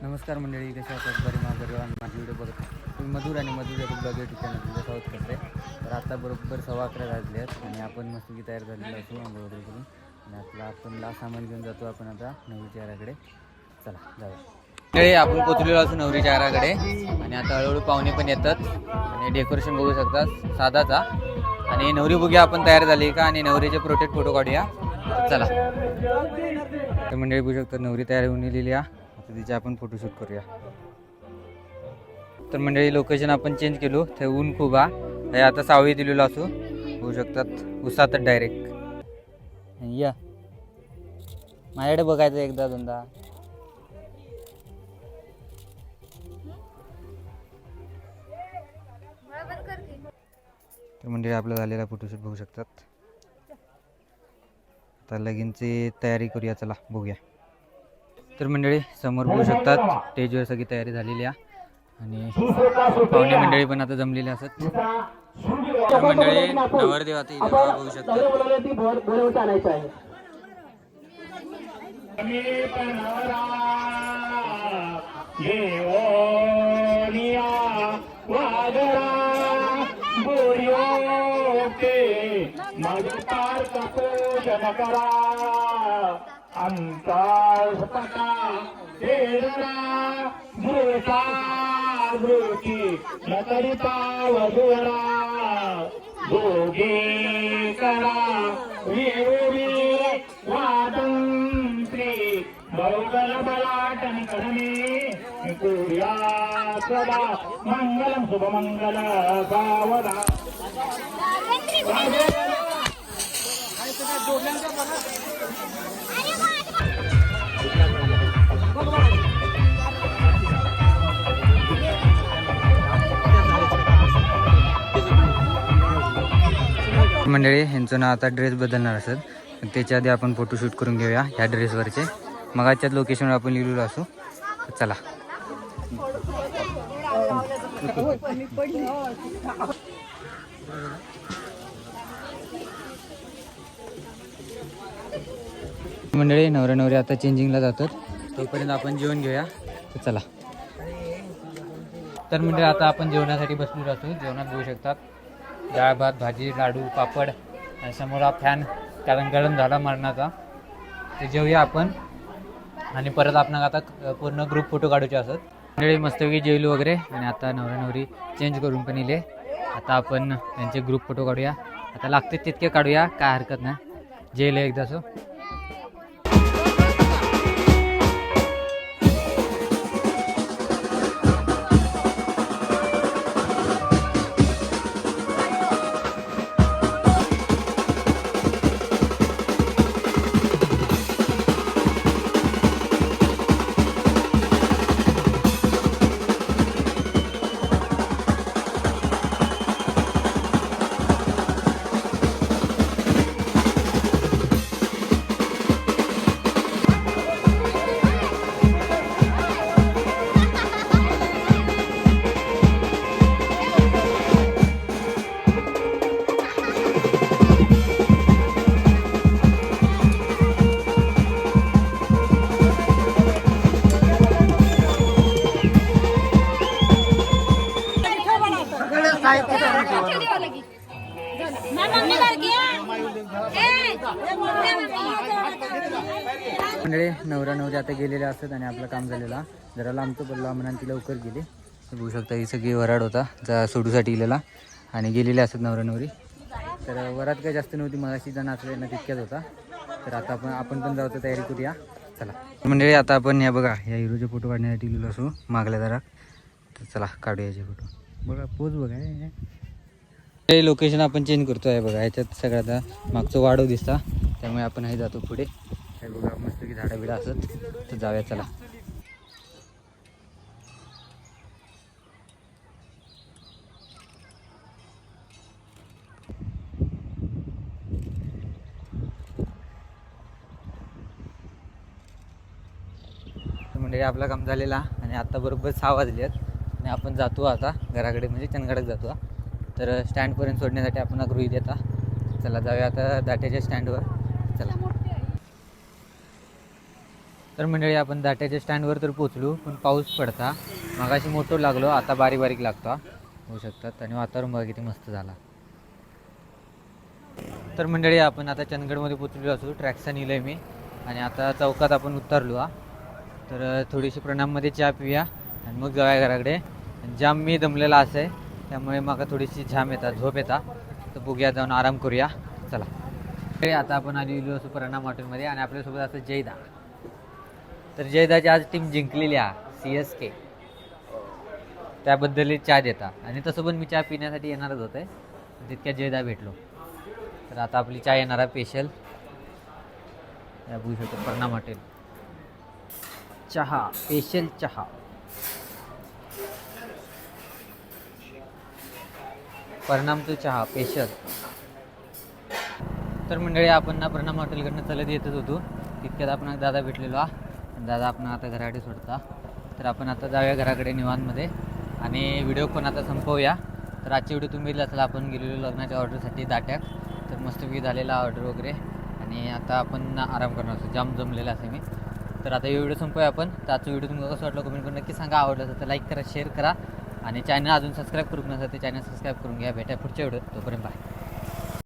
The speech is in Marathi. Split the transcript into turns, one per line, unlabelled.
नमस्कार मंडळी, कशा आहात? बरे माझी व्हिडिओ बघत तुम्ही मधुर आणि मधुर या ब्लॉग या ठिकाणी तुमचं स्वागत करते. तर आता बरोबर 11:15 वाजले आहेत आणि आपण मस्तपैकी तयार झालेलो असू आंघोळ वगैरे करून आणि आपला आपण सामान घेऊन जातो आपण आता नवरीच्या घराकडे. चला जाऊया. मंडळी आपण पोचलेलो असू नवरीच्या घराकडे आणि आता हळूहळू पाहुणे पण येतात आणि डेकोरेशन बघू शकतात साधाचा. आणि नवरी बघूया आपण तयार झाली का आणि नवरीचे प्रोटेक्ट फोटो काढूया. चला तर मंडळी बघू शकतात नवरी तयार होऊन गेलेली आहे. आता तिचे आपण फोटोशूट करूया. तर मंडळी लोकेशन आपण चेंज केलो. ते ऊन खूप आहे आता सावळी दिलेलो असू होऊ शकतात उसात डायरेक्ट या माझ्याकडे बघायचं एकदा दोनदा. तर मंडळी आपला झालेला फोटोशूट बघू शकतात. आता लगीनची तयारी करूया. चला बघूया. तर मंडळी समोर बघू शकतात स्टेजवर सगळी तयारी झालेली आहे आणि पाहुणे मंडळी पण आता जमलेली असत. तर मंडळी नवरदेव आता इथे बघू शकतात.
मंगलम शुभमंगल सावधा
मंडळी यांचं ना आता ड्रेस बदलणार असत त्याच्या आधी आपण फोटोशूट करून घेऊया ह्या ड्रेसवरचे. मग आजच्याच लोकेशनवर आपण लिहिलेलो असू. चला मंडळी नवरा नवरी आता चेंजिंगला जातात तोपर्यंत आपण जेवण घेऊया. तर चला. तर मंडळी आता आपण जेवणासाठी बसलो राहतो. जेवणात बघू शकतात डाळ भात भाजी लाडू पापड आणि समोर हा फॅन कारण गरम झाला मरणाचा. ते जेवूया आपण आणि परत आपण आता पूर्ण ग्रुप फोटो काढूचे असत. मंडळी मस्तपैकी जेवलो वगैरे आणि आता नवरा नवरी चेंज करून पण इले. आता आपण त्यांचे ग्रुप फोटो काढूया. आता लागते तितके काढूया काय हरकत नाही. जेल एकदा सो मंडळी नवरा नवरी आता गेलेले असतात आणि आपलं काम झालेला जरा लांबतो बोलला म्हणून ती लवकर गेली. बघू शकता ही सगळी वराड होता जा सोडूसाठी गेलेला आणि गेलेले असतात नवरा नवरी. तर वरात काही जास्त नव्हती मगाशी जण असलेला तितक्याच होता. तर आता आपण पण जाऊ तयारी करूया. चला मंडळी आता आपण या बघा या हिरोचे फोटो काढण्यासाठी लिहिलो असू मागल्या जरा. तर चला काढूया याचे फोटो. बघा पोज बघा हे लोकेशन आपण चेंज करतो आहे बघा. ह्याच्यात सगळ्यात मागचं वाढव दिसता त्यामुळे आपण हे जातो पुढे. हे बघा मस्त की झाडं बिडं असत. तर जाऊया चला. म्हणजे आपलं काम झालेला आणि आता बरोबर 6 वाजले आहेत आणि आपण जातो आता घराकडे म्हणजे चंदगडक जातो. तर स्टँडपर्यंत सोडण्यासाठी आपण गृहीत येता. चला जाऊया आता दाट्याच्या स्टँडवर. चला तर मंडळी आपण दाट्याच्या स्टँडवर तर पोचलो, पण पाऊस पडता. मगाशी मोठं लागलो, आता बारीक बारीक लागतो होऊ शकतात. आणि वातावरण बघा किती मस्त झाला. तर मंडळी आपण आता चंदगडमध्ये पोचलेलो असू. ट्रॅक्सन नेलं आहे मी आणि आता चौकात आपण उतरलो तर थोडीशी प्रणाममध्ये चहा पिऊया आणि मग जाऊया घराकडे. जाम मी दमलेला असं आहे, त्यामुळे मग थोडीशी झोप येतात. तर बघूया, जाऊन आराम करूया. चला. आता आपण आलेलो असू प्रणाम हॉटेलमध्ये आणि आपल्यासोबत असं जयदा. तर जयदाची आज टीम जिंकलेली आहे CSK, त्याबद्दल चहा देता. आणि तसं पण मी चहा पिण्यासाठी येणारच होते, तितक्या जयदा भेटलो. तर आता आपली चहा येणार आहे स्पेशल. या बघू शकतो प्रणाम हॉटेल चहा, स्पेशल चहा. प्रणाम तो चहा स्पेशल. तर मंडळी आपण ना प्रणाम हॉटेलकडनं चलत येतच होतो, तितक्यात आपण दादा भेटलेलो दादा आपण आता घराकडे सोडता. तर आपण आता जाऊया घराकडे निवांतमध्ये आणि व्हिडिओ पण आता संपवूया. तर आजची व्हिडिओ तुम्ही असेल, आपण गेलेलो लग्नाच्या ऑर्डरसाठी दाट्याक. तर मस्तपैकी झालेला ऑर्डर वगैरे आणि आता आपण आराम करणार असतो. जाम जमलेला असे मी. तर आता व्हिडिओ संपवूया आपण. तर आजचा व्हिडिओ तुम्हाला कसं वाटलं कमेंट करून नक्की सांगा. आवडलं असेल तर लाईक करा, शेअर करा आणि चॅनल अजून सबस्क्राईब करू नसेल तर चॅनल सबस्क्राईब करून घ्या. भेटा पुढच्या व्हिडिओत. तोपर्यंत बाय.